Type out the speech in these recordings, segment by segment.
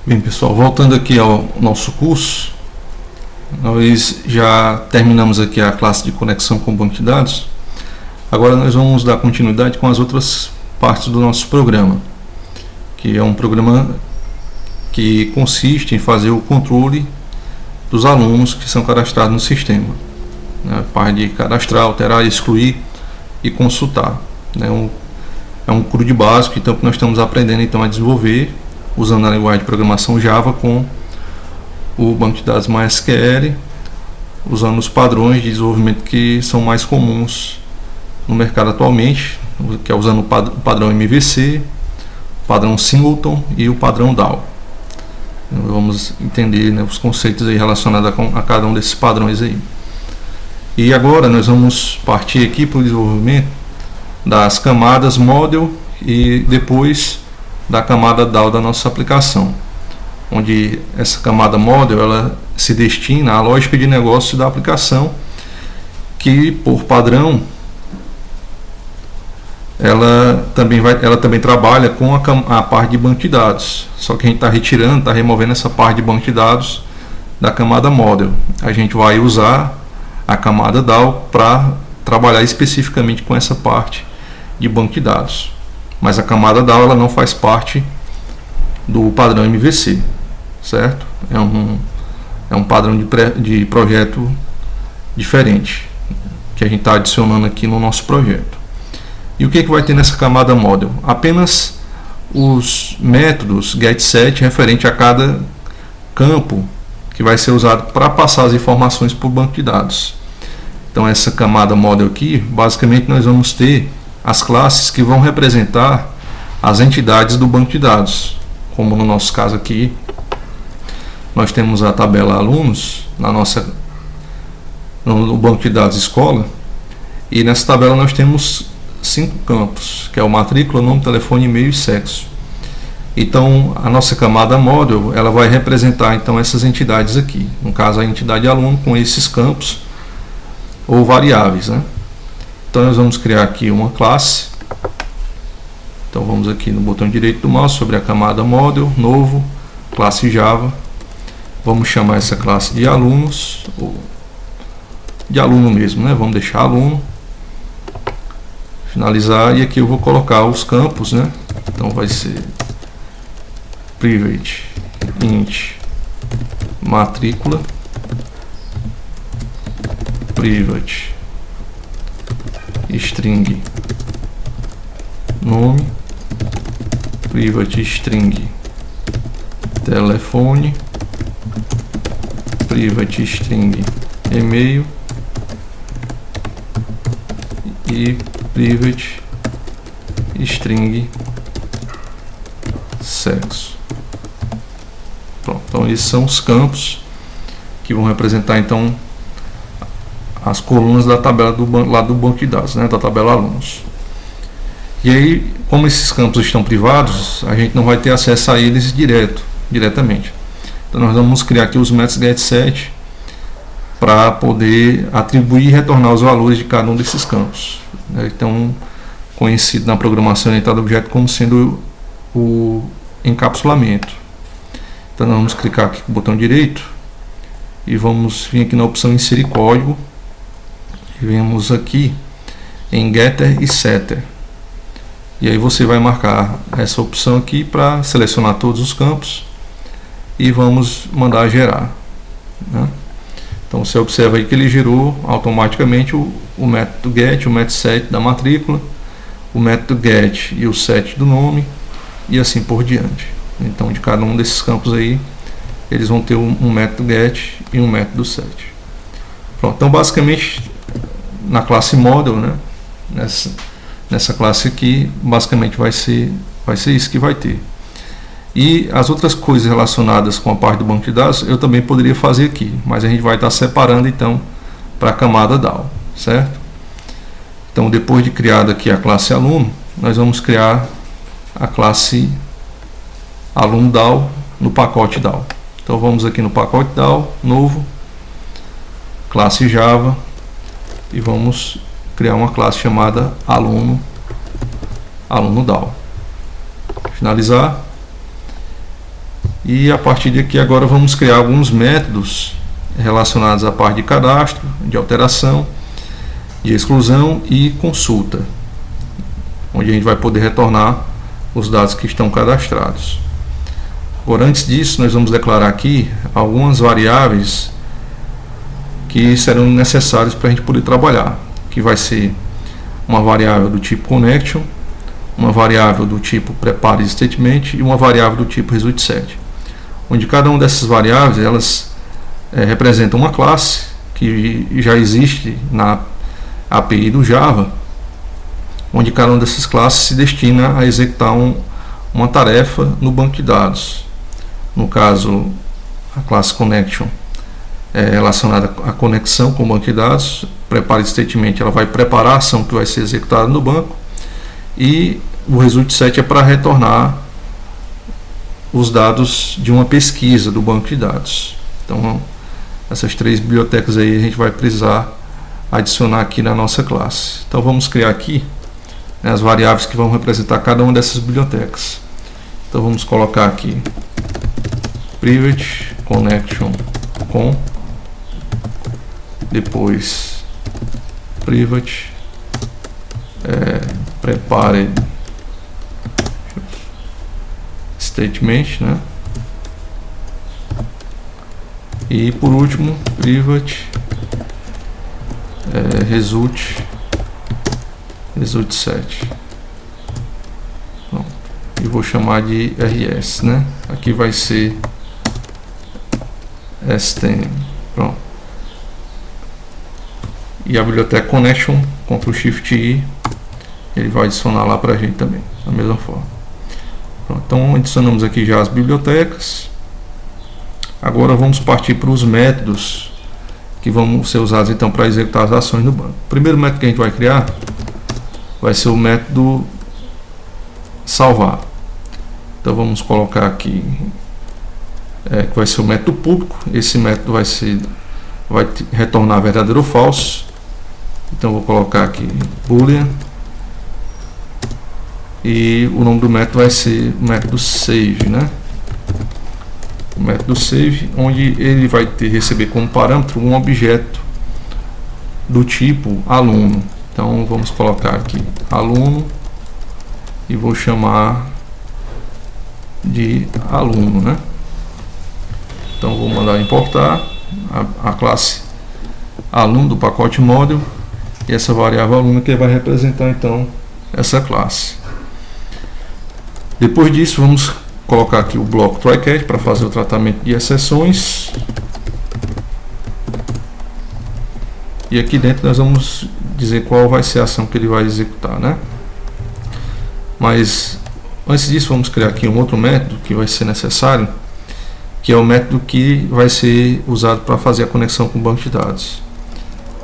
Bem, pessoal, voltando aqui ao nosso curso, nós já terminamos aqui a classe de conexão com o banco de dados. Agora nós vamos dar continuidade com as outras partes do nosso programa, que é um programa que consiste em fazer o controle dos alunos que são cadastrados no sistema. A parte de cadastrar, alterar, excluir e consultar. É um CRUD básico, então, que nós estamos aprendendo então a desenvolver usando a linguagem de programação Java com o banco de dados MySQL, usando os padrões de desenvolvimento que são mais comuns no mercado atualmente, que é usando o padrão MVC, o padrão Singleton e o padrão DAO. Vamos entender, né, os conceitos aí relacionados a cada um desses padrões aí. E agora nós vamos partir aqui para o desenvolvimento das camadas Model e depois da camada DAO da nossa aplicação, onde essa camada Model ela se destina à lógica de negócio da aplicação, que por padrão ela também trabalha com a parte de banco de dados, só que a gente está removendo essa parte de banco de dados da camada Model. A gente vai usar a camada DAO para trabalhar especificamente com essa parte de banco de dados. Mas a camada DAO ela não faz parte do padrão MVC, certo? É um padrão de projeto diferente que a gente está adicionando aqui no nosso projeto. E o que vai ter nessa camada Model? Apenas os métodos getSet referente a cada campo que vai ser usado para passar as informações para o banco de dados. Então essa camada Model aqui, basicamente nós vamos ter as classes que vão representar as entidades do banco de dados, como no nosso caso aqui nós temos a tabela alunos no banco de dados escola, e nessa tabela nós temos 5 campos, que é o matrícula, nome, telefone, e-mail e sexo. Então a nossa camada Model ela vai representar então essas entidades aqui, no caso a entidade aluno com esses campos ou variáveis, né? Então nós vamos criar aqui uma classe. Então vamos aqui no botão direito do mouse sobre a camada Model, novo, classe Java. Vamos chamar essa classe de alunos, ou de aluno mesmo, né? Vamos deixar aluno. Finalizar, e aqui eu vou colocar os campos, né? Então vai ser private int matrícula, private string nome, private string telefone, private string e-mail e private string sexo. Pronto, então esses são os campos que vão representar então as colunas da tabela lá do banco de dados, né, da tabela alunos. E aí, como esses campos estão privados, a gente não vai ter acesso a eles diretamente. Então nós vamos criar aqui os métodos getSet para poder atribuir e retornar os valores de cada um desses campos, né? Então, conhecido na programação orientada a objeto como sendo o encapsulamento. Então nós vamos clicar aqui com o botão direito e vamos vir aqui na opção inserir código. E vemos aqui em Getter e Setter. E aí você vai marcar essa opção aqui para selecionar todos os campos e vamos mandar gerar, né? Então você observa aí que ele gerou automaticamente o método get, o método set da matrícula, o método get e o set do nome e assim por diante. Então de cada um desses campos aí eles vão ter um método get e um método set. Pronto, então basicamente na classe Model, né, nessa classe aqui, basicamente vai ser isso que vai ter. E as outras coisas relacionadas com a parte do banco de dados eu também poderia fazer aqui, mas a gente vai estar separando então para a camada DAO, certo? Então depois de criada aqui a classe aluno, nós vamos criar a classe aluno DAO no pacote DAO. Então vamos aqui no pacote DAO, novo, classe Java, e vamos criar uma classe chamada aluno DAO. Finalizar. E a partir daqui agora vamos criar alguns métodos relacionados à parte de cadastro, de alteração, de exclusão e consulta, onde a gente vai poder retornar os dados que estão cadastrados. Agora, antes disso, nós vamos declarar aqui algumas variáveis que serão necessárias para a gente poder trabalhar, que vai ser uma variável do tipo connection, uma variável do tipo prepare statement e uma variável do tipo result set, onde cada uma dessas variáveis elas representam uma classe que já existe na API do Java, onde cada uma dessas classes se destina a executar uma tarefa no banco de dados. No caso, a classe connection é relacionada à conexão com o banco de dados. Prepare statement, ela vai preparar a ação que vai ser executada no banco, e o result set é para retornar os dados de uma pesquisa do banco de dados. Então, essas três bibliotecas aí a gente vai precisar adicionar aqui na nossa classe. Então vamos criar aqui as variáveis que vão representar cada uma dessas bibliotecas. Então vamos colocar aqui private connection com, depois private prepare statement, né? E por último private result set. Bom, e vou chamar de rs, né? Aqui vai ser stm. Pronto. E a biblioteca connection, Ctrl Shift I, ele vai adicionar lá para a gente também, da mesma forma. Pronto, então adicionamos aqui já as bibliotecas. Agora vamos partir para os métodos que vão ser usados então para executar as ações no banco. O primeiro método que a gente vai criar vai ser o método salvar. Então vamos colocar aqui que vai ser o método público. Esse método vai retornar verdadeiro ou falso. Então vou colocar aqui boolean, e o nome do método vai ser o método save, né? O método save, onde ele vai receber como parâmetro um objeto do tipo aluno. Então vamos colocar aqui aluno e vou chamar de aluno, né? Então vou mandar importar a classe aluno do pacote model, e essa variável aluno que vai representar então essa classe. Depois disso vamos colocar aqui o bloco try-catch para fazer o tratamento de exceções, e aqui dentro nós vamos dizer qual vai ser a ação que ele vai executar, né? Mas antes disso vamos criar aqui um outro método que vai ser necessário, que é o método que vai ser usado para fazer a conexão com o banco de dados.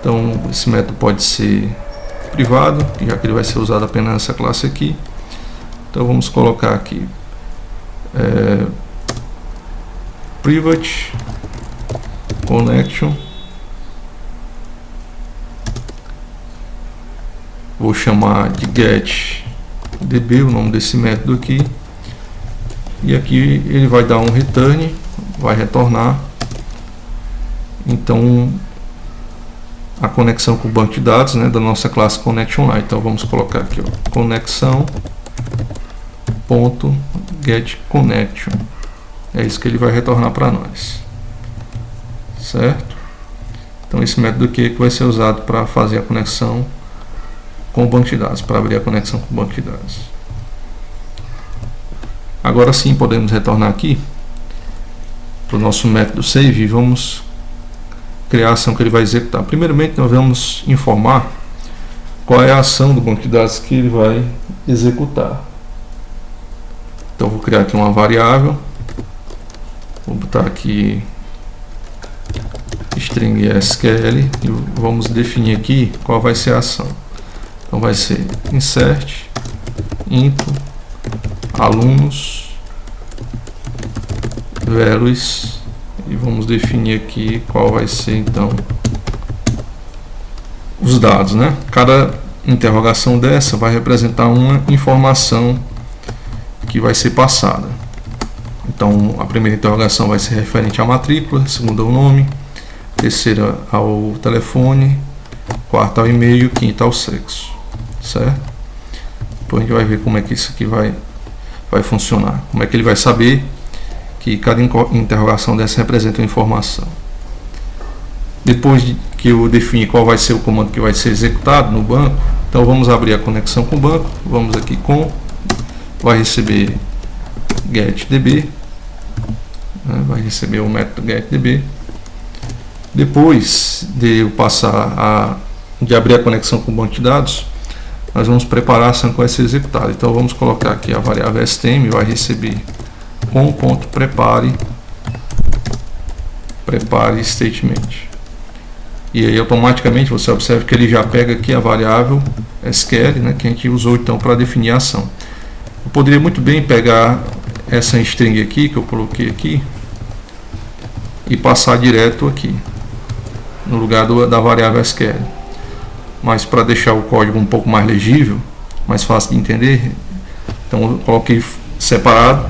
Então esse método pode ser privado, já que ele vai ser usado apenas nessa classe aqui. Então vamos colocar aqui private connection, vou chamar de get db, o nome desse método aqui, e aqui ele vai dar um return, vai retornar então a conexão com o banco de dados, né, da nossa classe connection lá. Então vamos colocar aqui, ó, conexão ponto get connection, é isso que ele vai retornar para nós, certo? Então esse método aqui é que vai ser usado para fazer a conexão com o banco de dados, para abrir a conexão com o banco de dados. Agora sim podemos retornar aqui para o nosso método save e vamos criar a ação que ele vai executar. Primeiramente nós vamos informar qual é a ação do banco de dados que ele vai executar. Então vou criar aqui uma variável, vou botar aqui string SQL e vamos definir aqui qual vai ser a ação. Então vai ser insert into alunos values, e vamos definir aqui qual vai ser então os dados, né? Cada interrogação dessa vai representar uma informação que vai ser passada. Então, a primeira interrogação vai ser referente à matrícula, a segunda ao nome, a terceira ao telefone, a quarta ao e-mail, a quinta ao sexo, certo? Depois a gente vai ver como é que isso aqui vai funcionar, como é que ele vai saber que cada interrogação dessa representa uma informação. Depois que eu definir qual vai ser o comando que vai ser executado no banco, então vamos abrir a conexão com o banco, vamos aqui com, vai receber getDB, né, vai receber o método getDB. Depois de eu de abrir a conexão com o banco de dados, nós vamos preparar a ação que vai ser executada. Então vamos colocar aqui a variável stm, vai receber com.prepare statement. E aí automaticamente você observa que ele já pega aqui a variável SQL, né, que a gente usou então para definir a ação. Eu poderia muito bem pegar essa string aqui que eu coloquei aqui e passar direto aqui no lugar da variável SQL. Mas para deixar o código um pouco mais legível, mais fácil de entender, então eu coloquei separado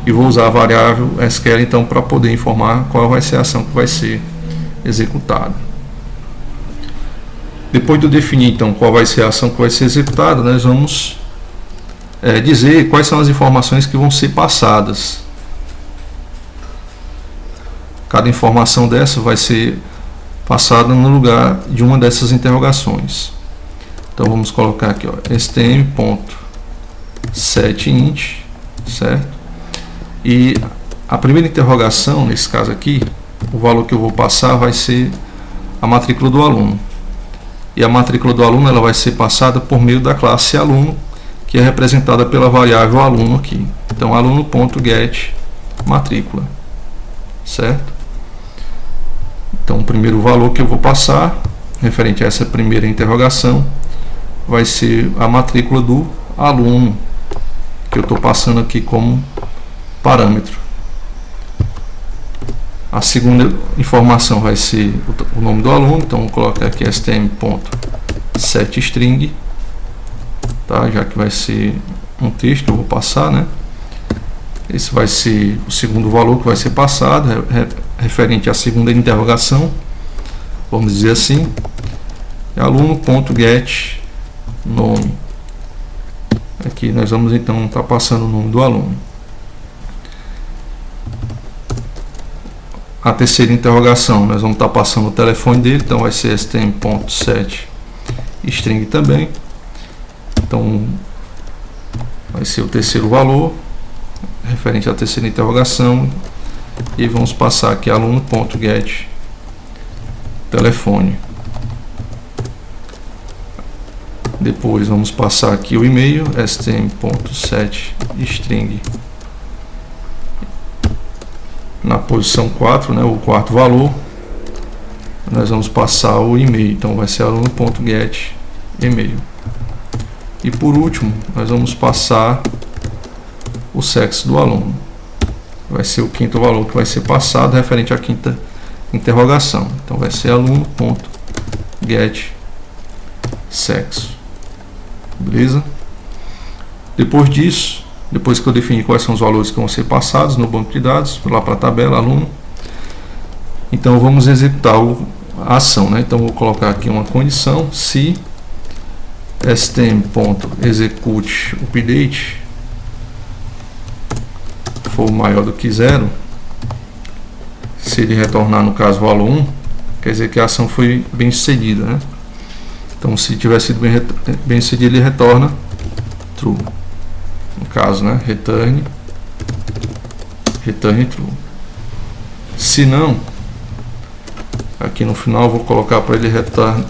e vou usar a variável SQL então para poder informar qual vai ser a ação que vai ser executada. Depois de eu definir então qual vai ser a ação que vai ser executada, nós vamos dizer quais são as informações que vão ser passadas. Cada informação dessa vai ser passada no lugar de uma dessas interrogações. Então vamos colocar aqui, ó, stm.setInt, certo? E a primeira interrogação, nesse caso aqui, o valor que eu vou passar vai ser a matrícula do aluno. E a matrícula do aluno ela vai ser passada por meio da classe aluno, que é representada pela variável aluno aqui. Então aluno.getMatrícula, certo? Então o primeiro valor que eu vou passar, referente a essa primeira interrogação, vai ser a matrícula do aluno, que eu estou passando aqui como parâmetro. A segunda informação vai ser o nome do aluno, então vou colocar aqui stm.setString, tá? Já que vai ser um texto que eu vou passar, né? Esse vai ser o segundo valor que vai ser passado, referente à segunda interrogação, vamos dizer assim, aluno.getNome. Aqui nós vamos então estar passando o nome do aluno. A terceira interrogação, nós vamos estar passando o telefone dele, então vai ser stm.setString também. Então vai ser o terceiro valor, referente à terceira interrogação, e vamos passar aqui aluno.getTelefone. Depois vamos passar aqui o e-mail, stm.setString. Na posição 4, né, o quarto valor, nós vamos passar o e-mail, então vai ser aluno.getEmail. E por último, nós vamos passar o sexo do aluno. Vai ser o quinto valor que vai ser passado, referente à quinta interrogação. Então vai ser aluno.getSexo. Beleza? Depois disso, depois que eu definir quais são os valores que vão ser passados no banco de dados, lá para a tabela aluno, então vamos executar a ação, né? Então vou colocar aqui uma condição: se stm.executeUpdate for maior do que 0, se ele retornar no caso o valor 1, quer dizer que a ação foi bem sucedida, né? Então se tiver sido bem sucedido, ele retorna true. No caso, né, return true. Se não, aqui no final eu vou colocar para ele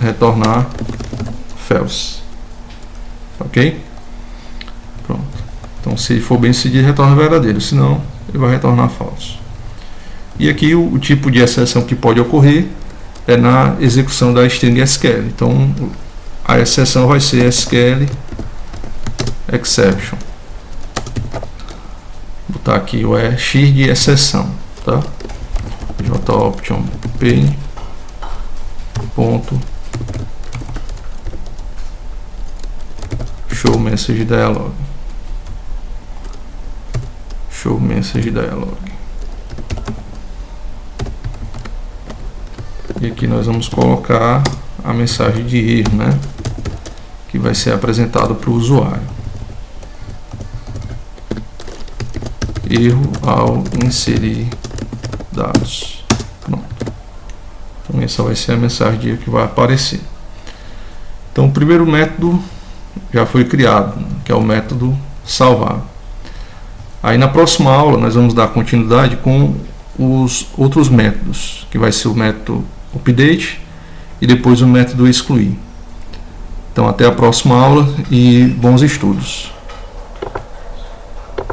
retornar false. Ok? Pronto. Então se for bem sucedido, retorna verdadeiro, se não, ele vai retornar falso. E aqui o tipo de exceção que pode ocorrer é na execução da string SQL. Então a exceção vai ser SQL exception. Vou botar aqui o X de exceção, tá? JOption pane ponto show message dialog. show message dialog. E aqui nós vamos colocar a mensagem de erro, né, que vai ser apresentado para o usuário. Erro ao inserir dados. Pronto. Então essa vai ser a mensagem de erro que vai aparecer. Então o primeiro método já foi criado, que é o método salvar. Aí na próxima aula nós vamos dar continuidade com os outros métodos, que vai ser o método update e depois o método excluir. Então até a próxima aula e bons estudos.